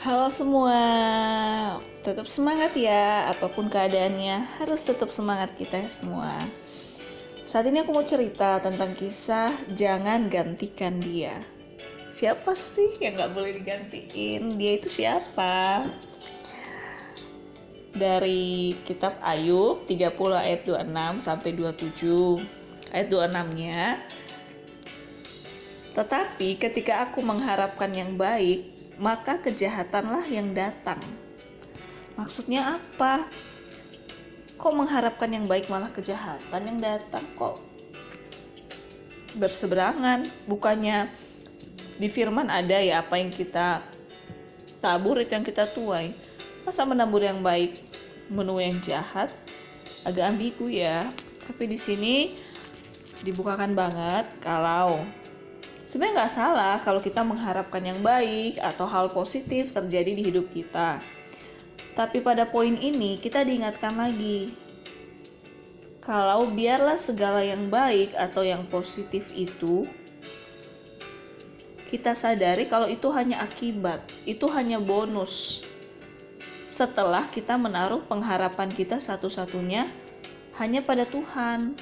Halo semua, tetap semangat ya, apapun keadaannya harus tetap semangat kita semua. Saat ini aku mau cerita tentang kisah Jangan Gantikan Dia. Siapa sih yang gak boleh digantiin? Dia itu siapa? Dari kitab Ayub 30 ayat 26 sampai 27. Ayat 26-nya, tetapi ketika aku mengharapkan yang baik, maka kejahatanlah yang datang. Maksudnya apa? Kok mengharapkan yang baik malah kejahatan yang datang? Kok berseberangan? Bukannya di firman ada ya, apa yang kita tabur itu yang kita tuai. Masa menabur yang baik menuai yang jahat? Agak ambigu ya. Tapi di sini dibukakan banget kalau sebenarnya nggak salah kalau kita mengharapkan yang baik atau hal positif terjadi di hidup kita. Tapi pada poin ini kita diingatkan lagi, kalau biarlah segala yang baik atau yang positif itu, kita sadari kalau itu hanya akibat, itu hanya bonus. Setelah kita menaruh pengharapan kita satu-satunya hanya pada Tuhan.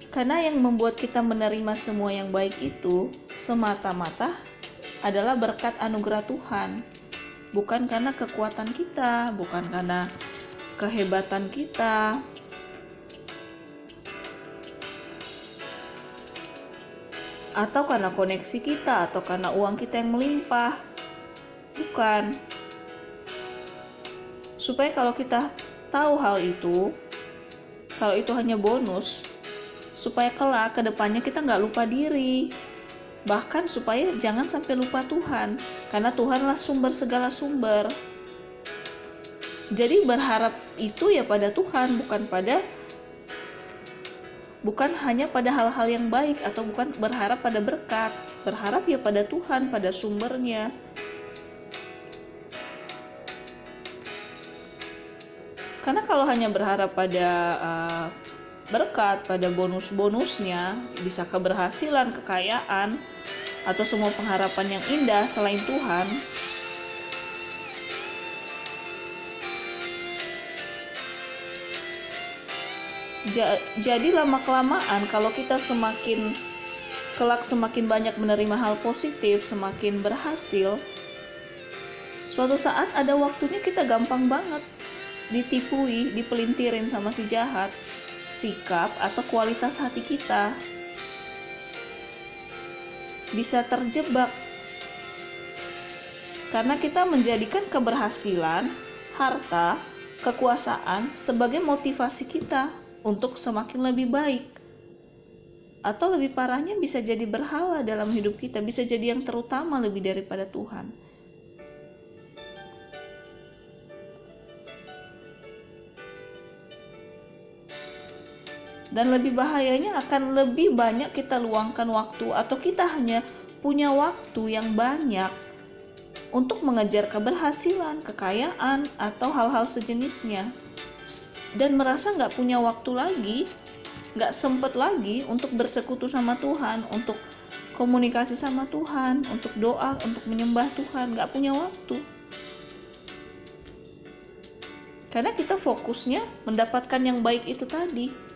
Karena yang membuat kita menerima semua yang baik itu semata-mata adalah berkat anugerah Tuhan. Bukan karena kekuatan kita, bukan karena kehebatan kita, atau karena koneksi kita, atau karena uang kita yang melimpah. Bukan. Supaya kalau kita tahu hal itu, kalau itu hanya bonus, supaya kelak ke depannya kita nggak lupa diri. Bahkan supaya jangan sampai lupa Tuhan, karena Tuhanlah sumber segala sumber. Jadi berharap itu ya pada Tuhan, bukan hanya pada hal-hal yang baik, atau bukan berharap pada berkat. Berharap ya pada Tuhan, pada sumbernya. Karena kalau hanya berharap pada berkat, pada bonus-bonusnya, bisa keberhasilan, kekayaan, atau semua pengharapan yang indah selain Tuhan, jadi lama-kelamaan kalau kita semakin banyak menerima hal positif, semakin berhasil, suatu saat ada waktunya kita gampang banget ditipui, dipelintirin sama si jahat. Sikap atau kualitas hati kita bisa terjebak karena kita menjadikan keberhasilan, harta, kekuasaan sebagai motivasi kita untuk semakin lebih baik. Atau lebih parahnya bisa jadi berhala dalam hidup kita, bisa jadi yang terutama lebih daripada Tuhan. Dan lebih bahayanya akan lebih banyak kita luangkan waktu, atau kita hanya punya waktu yang banyak untuk mengejar keberhasilan, kekayaan, atau hal-hal sejenisnya, dan merasa gak punya waktu lagi, gak sempet lagi untuk bersekutu sama Tuhan, untuk komunikasi sama Tuhan, untuk doa, untuk menyembah Tuhan. Gak punya waktu karena kita fokusnya mendapatkan yang baik itu tadi.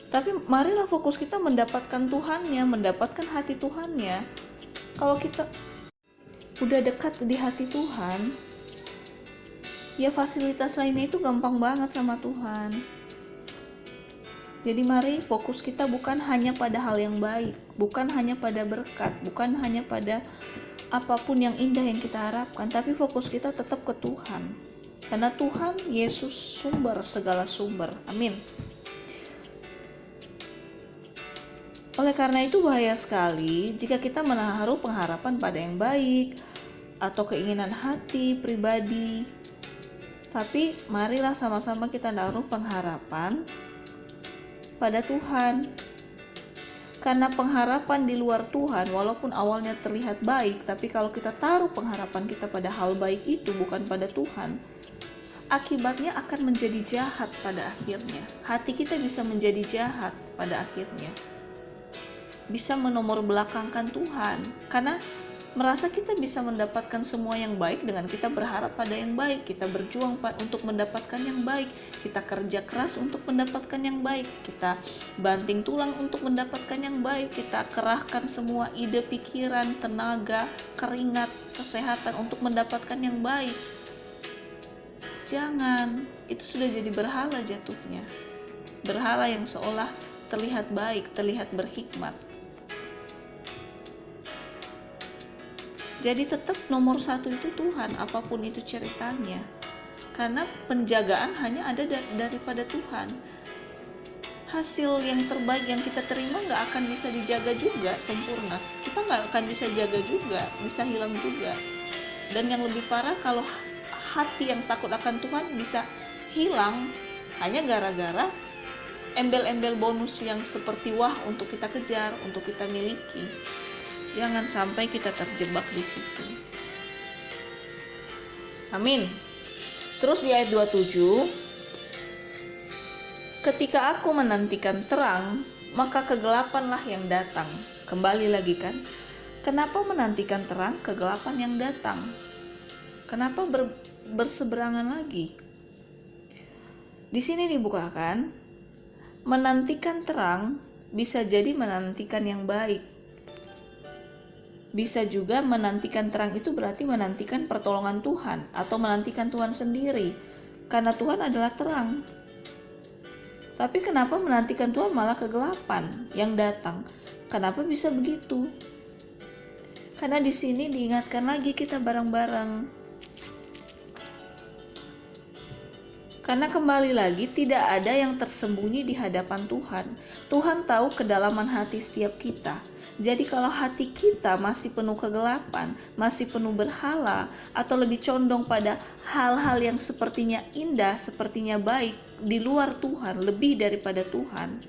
Tapi marilah fokus kita mendapatkan Tuhannya, mendapatkan hati Tuhannya. Kalau kita udah dekat di hati Tuhan, ya fasilitas lainnya itu gampang banget sama Tuhan. Jadi mari fokus kita bukan hanya pada hal yang baik, bukan hanya pada berkat, bukan hanya pada apapun yang indah yang kita harapkan, tapi fokus kita tetap ke Tuhan. Karena Tuhan Yesus sumber segala sumber. Amin. Oleh karena itu bahaya sekali jika kita menaruh pengharapan pada yang baik atau keinginan hati pribadi. Tapi marilah sama-sama kita naruh pengharapan pada Tuhan. Karena pengharapan di luar Tuhan walaupun awalnya terlihat baik, tapi kalau kita taruh pengharapan kita pada hal baik itu bukan pada Tuhan, akibatnya akan menjadi jahat pada akhirnya. Hati kita bisa menjadi jahat pada akhirnya. Bisa menomorbelakangkan Tuhan, karena merasa kita bisa mendapatkan semua yang baik dengan kita berharap pada yang baik, kita berjuang untuk mendapatkan yang baik, kita kerja keras untuk mendapatkan yang baik, kita banting tulang untuk mendapatkan yang baik, kita kerahkan semua ide, pikiran, tenaga, keringat, kesehatan untuk mendapatkan yang baik. Jangan, itu sudah jadi berhala jatuhnya. Berhala yang seolah terlihat baik, terlihat berhikmat. Jadi tetap nomor satu itu Tuhan, apapun itu ceritanya. Karena penjagaan hanya ada daripada Tuhan. Hasil yang terbaik yang kita terima gak akan bisa dijaga juga sempurna. Kita gak akan bisa jaga juga, bisa hilang juga. Dan yang lebih parah, kalau hati yang takut akan Tuhan bisa hilang hanya gara-gara embel-embel bonus yang seperti wah untuk kita kejar, untuk kita miliki. Jangan sampai kita terjebak di situ. Amin. Terus di ayat 27, ketika aku menantikan terang, maka kegelapanlah yang datang. Kembali lagi kan, kenapa menantikan terang? Kegelapan yang datang. Kenapa berseberangan lagi? Di sini dibukakan, menantikan terang bisa jadi menantikan yang baik. Bisa juga menantikan terang itu berarti menantikan pertolongan Tuhan atau menantikan Tuhan sendiri, karena Tuhan adalah terang. Tapi kenapa menantikan Tuhan malah kegelapan yang datang? Kenapa bisa begitu? Karena di sini diingatkan lagi kita bareng-bareng. Karena kembali lagi tidak ada yang tersembunyi di hadapan Tuhan. Tuhan tahu kedalaman hati setiap kita. Jadi kalau hati kita masih penuh kegelapan, masih penuh berhala, atau lebih condong pada hal-hal yang sepertinya indah, sepertinya baik, di luar Tuhan, lebih daripada Tuhan,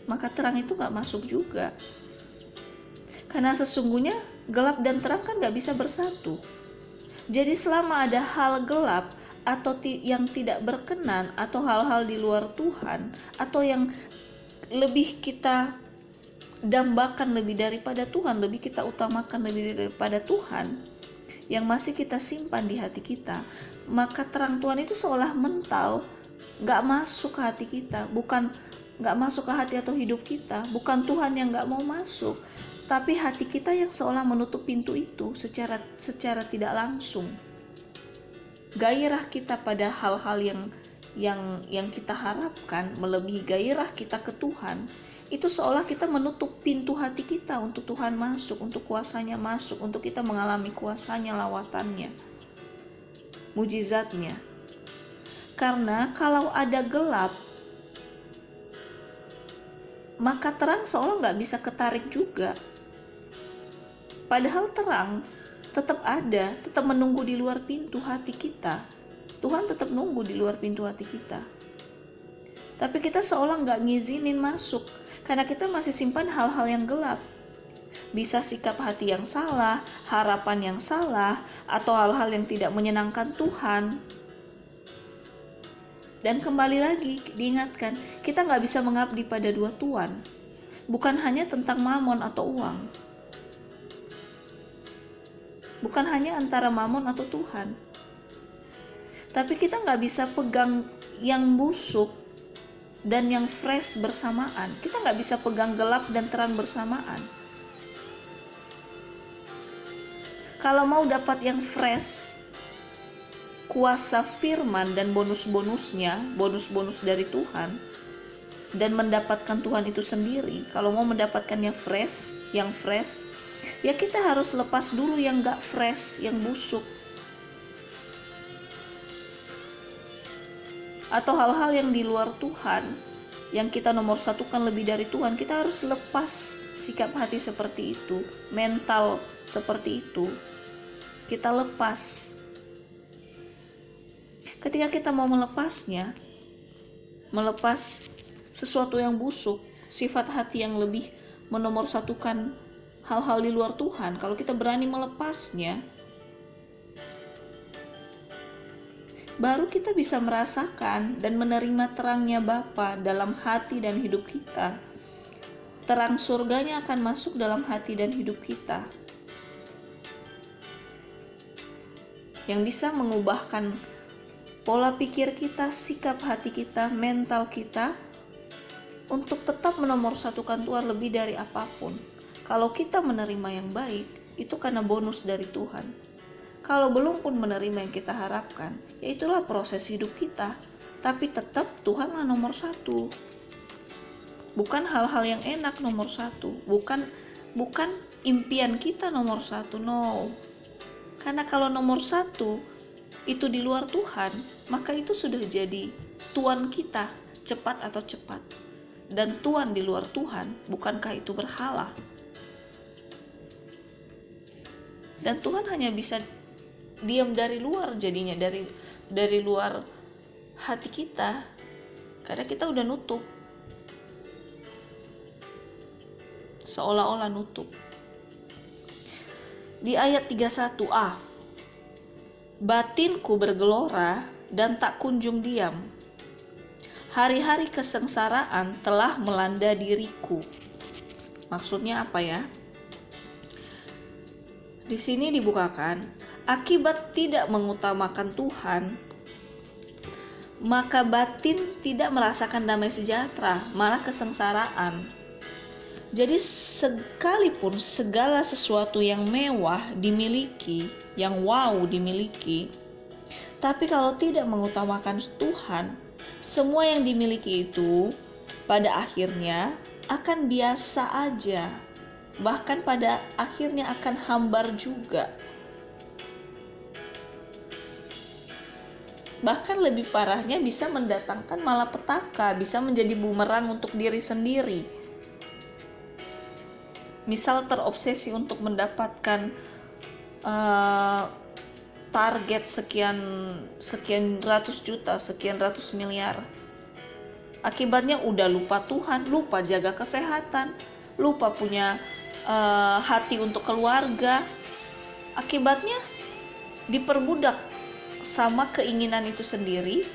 maka terang itu gak masuk juga. Karena sesungguhnya gelap dan terang kan gak bisa bersatu. Jadi selama ada hal gelap atau yang tidak berkenan, atau hal-hal di luar Tuhan, atau yang lebih kita dambakan lebih daripada Tuhan, lebih kita utamakan lebih daripada Tuhan, yang masih kita simpan di hati kita, maka terang Tuhan itu seolah mental, gak masuk ke hati kita. Bukan gak masuk ke hati atau hidup kita, bukan Tuhan yang gak mau masuk, tapi hati kita yang seolah menutup pintu itu secara tidak langsung. Gairah kita pada hal-hal yang kita harapkan melebihi gairah kita ke Tuhan, itu seolah kita menutup pintu hati kita untuk Tuhan masuk, untuk kuasanya masuk, untuk kita mengalami kuasanya, lawatannya, mujizatnya. Karena kalau ada gelap, maka terang seolah gak bisa ketarik juga. Padahal terang tetap ada, tetap menunggu di luar pintu hati kita. Tuhan tetap nunggu di luar pintu hati kita. Tapi kita seolah gak ngizinin masuk, karena kita masih simpan hal-hal yang gelap. Bisa sikap hati yang salah, harapan yang salah, atau hal-hal yang tidak menyenangkan Tuhan. Dan kembali lagi diingatkan, kita gak bisa mengabdi pada dua tuan. Bukan hanya tentang mamon atau uang. Bukan hanya antara mamon atau Tuhan. Tapi kita gak bisa pegang yang busuk dan yang fresh bersamaan. Kita gak bisa pegang gelap dan terang bersamaan. Kalau mau dapat yang fresh, kuasa firman dan bonus-bonusnya, bonus-bonus dari Tuhan, dan mendapatkan Tuhan itu sendiri, kalau mau mendapatkannya fresh, yang fresh, ya kita harus lepas dulu yang gak fresh, yang busuk. Atau hal-hal yang di luar Tuhan, yang kita nomor satukan lebih dari Tuhan, kita harus lepas sikap hati seperti itu, mental seperti itu. Kita lepas. Ketika kita mau melepasnya, melepas sesuatu yang busuk, sifat hati yang lebih menomorsatukan hal-hal di luar Tuhan, kalau kita berani melepasnya, baru kita bisa merasakan dan menerima terangnya Bapa dalam hati dan hidup kita. terang surganya akan masuk dalam hati dan hidup kita, yang bisa mengubahkan pola pikir kita, sikap hati kita, mental kita, untuk tetap menomorsatukan Tuhan lebih dari apapun. Kalau kita menerima yang baik, itu karena bonus dari Tuhan. Kalau belum pun menerima yang kita harapkan, ya itulah proses hidup kita. Tapi tetap Tuhanlah nomor satu. Bukan hal-hal yang enak nomor satu. Bukan impian kita nomor satu, no. Karena kalau nomor satu itu di luar Tuhan, maka itu sudah jadi Tuhan kita, cepat atau cepat. Dan Tuhan di luar Tuhan, bukankah itu berhala? Dan Tuhan hanya bisa diam dari luar, jadinya dari luar hati kita, karena kita udah nutup, seolah-olah nutup. Di ayat 31a, batinku bergelora dan tak kunjung diam. Hari-hari kesengsaraan telah melanda diriku. Maksudnya apa ya? Di sini dibukakan, akibat tidak mengutamakan Tuhan, maka batin tidak merasakan damai sejahtera, malah kesengsaraan. Jadi sekalipun segala sesuatu yang mewah dimiliki, yang wow dimiliki, tapi kalau tidak mengutamakan Tuhan, semua yang dimiliki itu pada akhirnya akan biasa aja. Bahkan pada akhirnya akan hambar juga. Bahkan lebih parahnya bisa mendatangkan malapetaka, bisa menjadi bumerang untuk diri sendiri. Misal terobsesi untuk mendapatkan target sekian ratus juta, sekian ratus miliar. Akibatnya udah lupa Tuhan, lupa jaga kesehatan, lupa punya hati untuk keluarga. Akibatnya diperbudak sama keinginan itu sendiri.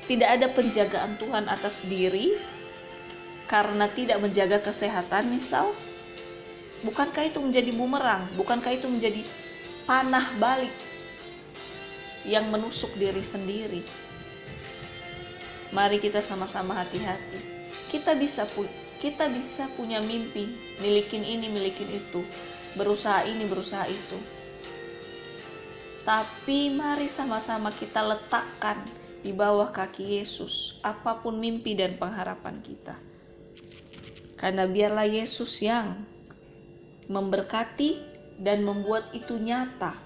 Tidak ada penjagaan Tuhan atas diri karena tidak menjaga kesehatan misal. Bukankah itu menjadi bumerang? Bukankah itu menjadi panah balik yang menusuk diri sendiri? Mari kita sama-sama hati-hati. Kita bisa punya mimpi, milikin ini, milikin itu, berusaha ini, berusaha itu. Tapi mari sama-sama kita letakkan di bawah kaki Yesus apapun mimpi dan pengharapan kita. Karena biarlah Yesus yang memberkati dan membuat itu nyata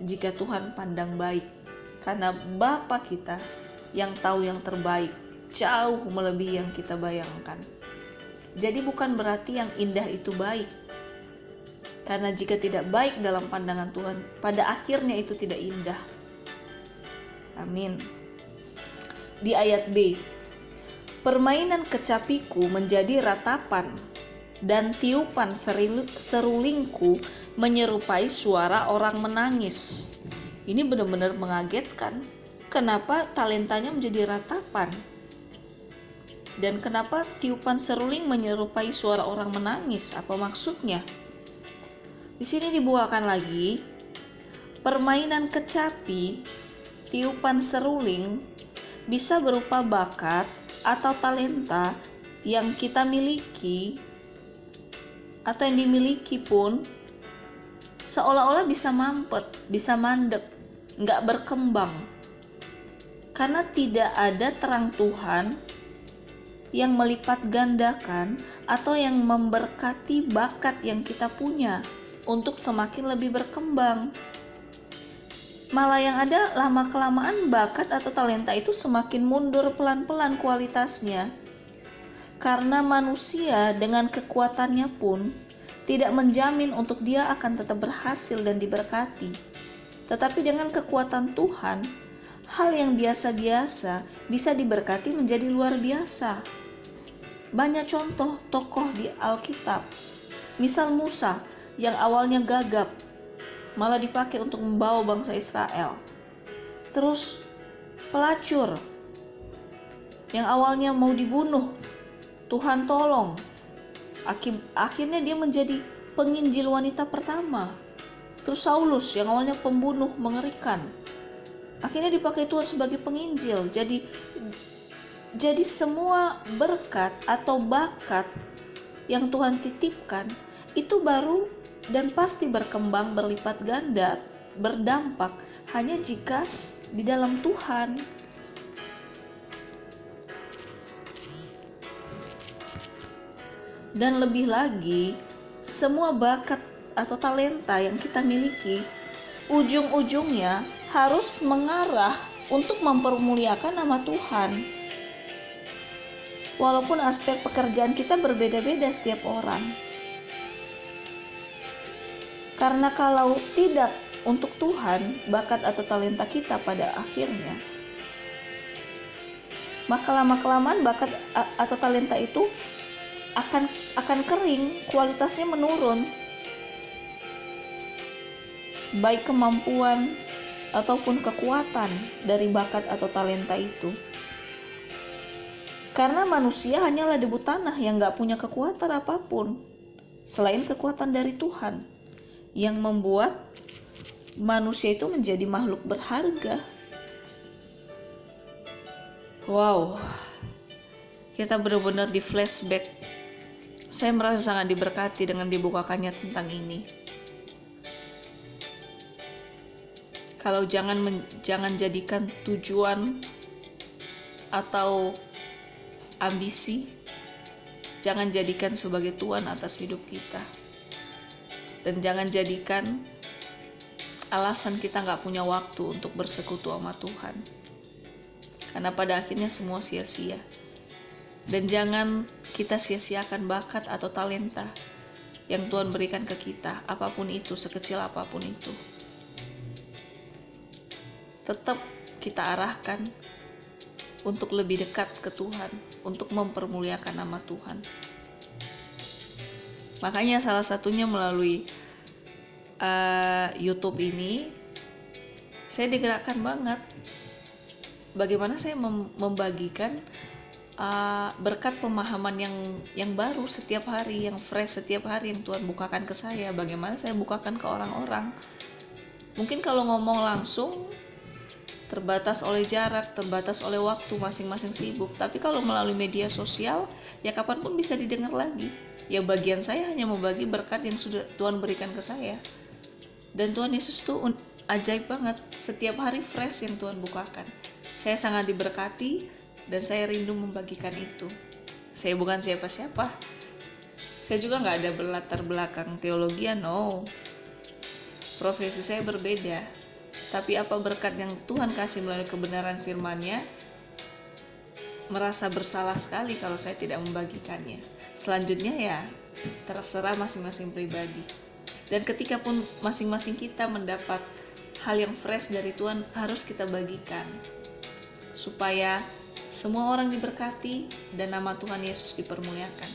jika Tuhan pandang baik. Karena Bapa kita yang tahu yang terbaik jauh melebihi yang kita bayangkan. Jadi bukan berarti yang indah itu baik. Karena jika tidak baik dalam pandangan Tuhan, pada akhirnya itu tidak indah. Amin. Di ayat B, permainan kecapiku menjadi ratapan dan tiupan serulingku menyerupai suara orang menangis. Ini benar-benar mengagetkan. Kenapa talentanya menjadi ratapan? Dan kenapa tiupan seruling menyerupai suara orang menangis? Apa maksudnya? Di sini dibukakan lagi, permainan kecapi, tiupan seruling bisa berupa bakat atau talenta yang kita miliki atau yang dimiliki pun seolah-olah bisa mampet, bisa mandek, nggak berkembang. Karena tidak ada terang Tuhan yang melipat gandakan atau yang memberkati bakat yang kita punya untuk semakin lebih berkembang. Malah yang ada lama-kelamaan bakat atau talenta itu semakin mundur pelan-pelan kualitasnya. Karena manusia dengan kekuatannya pun tidak menjamin untuk dia akan tetap berhasil dan diberkati. Tetapi dengan kekuatan Tuhan, hal yang biasa-biasa bisa diberkati menjadi luar biasa. Banyak contoh tokoh di Alkitab. Misal Musa yang awalnya gagap, malah dipakai untuk membawa bangsa Israel. Terus pelacur yang awalnya mau dibunuh, Tuhan tolong Akhirnya dia menjadi penginjil wanita pertama. Terus Saulus yang awalnya pembunuh mengerikan, akhirnya dipakai Tuhan sebagai penginjil. Jadi semua berkat atau bakat yang Tuhan titipkan itu baru dan pasti berkembang berlipat ganda, berdampak hanya jika di dalam Tuhan. Dan lebih lagi, semua bakat atau talenta yang kita miliki ujung-ujungnya harus mengarah untuk mempermuliakan nama Tuhan. Walaupun aspek pekerjaan kita berbeda-beda setiap orang. Karena kalau tidak untuk Tuhan, bakat atau talenta kita pada akhirnya, maka lama-kelamaan bakat atau talenta itu akan kering, kualitasnya menurun. Baik kemampuan ataupun kekuatan dari bakat atau talenta itu. Karena manusia hanyalah debu tanah yang gak punya kekuatan apapun selain kekuatan dari Tuhan yang membuat manusia itu menjadi makhluk berharga. Wow, kita benar-benar di flashback. Saya merasa sangat diberkati dengan dibukakannya tentang ini. Kalau jangan jadikan tujuan atau ambisi, jangan jadikan sebagai tuan atas hidup kita, dan jangan jadikan alasan kita gak punya waktu untuk bersekutu sama Tuhan, karena pada akhirnya semua sia-sia. Dan jangan kita sia-siakan bakat atau talenta yang Tuhan berikan ke kita, apapun itu, sekecil apapun itu. Tetap kita arahkan untuk lebih dekat ke Tuhan, untuk mempermuliakan nama Tuhan. Makanya salah satunya melalui YouTube ini, saya digerakkan banget. Bagaimana saya membagikan berkat pemahaman yang baru setiap hari, yang fresh setiap hari, yang Tuhan bukakan ke saya. Bagaimana saya bukakan ke orang-orang. Mungkin kalau ngomong langsung terbatas oleh jarak, terbatas oleh waktu, masing-masing sibuk. Tapi kalau melalui media sosial, ya kapanpun bisa didengar lagi. Ya bagian saya hanya membagi berkat yang sudah Tuhan berikan ke saya. Dan Tuhan Yesus tuh ajaib banget. Setiap hari fresh yang Tuhan bukakan. Saya sangat diberkati dan saya rindu membagikan itu. Saya bukan siapa-siapa. Saya juga gak ada berlatar belakang teologi, no. Profesi saya berbeda. Tapi apa berkat yang Tuhan kasih melalui kebenaran firman-Nya, merasa bersalah sekali kalau saya tidak membagikannya. Selanjutnya ya terserah masing-masing pribadi. Dan ketika pun masing-masing kita mendapat hal yang fresh dari Tuhan, harus kita bagikan supaya semua orang diberkati dan nama Tuhan Yesus dipermuliakan.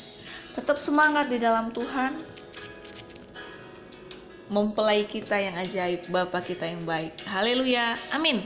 Tetap semangat di dalam Tuhan. Mempelai kita yang ajaib, Bapa kita yang baik. Haleluya, amin.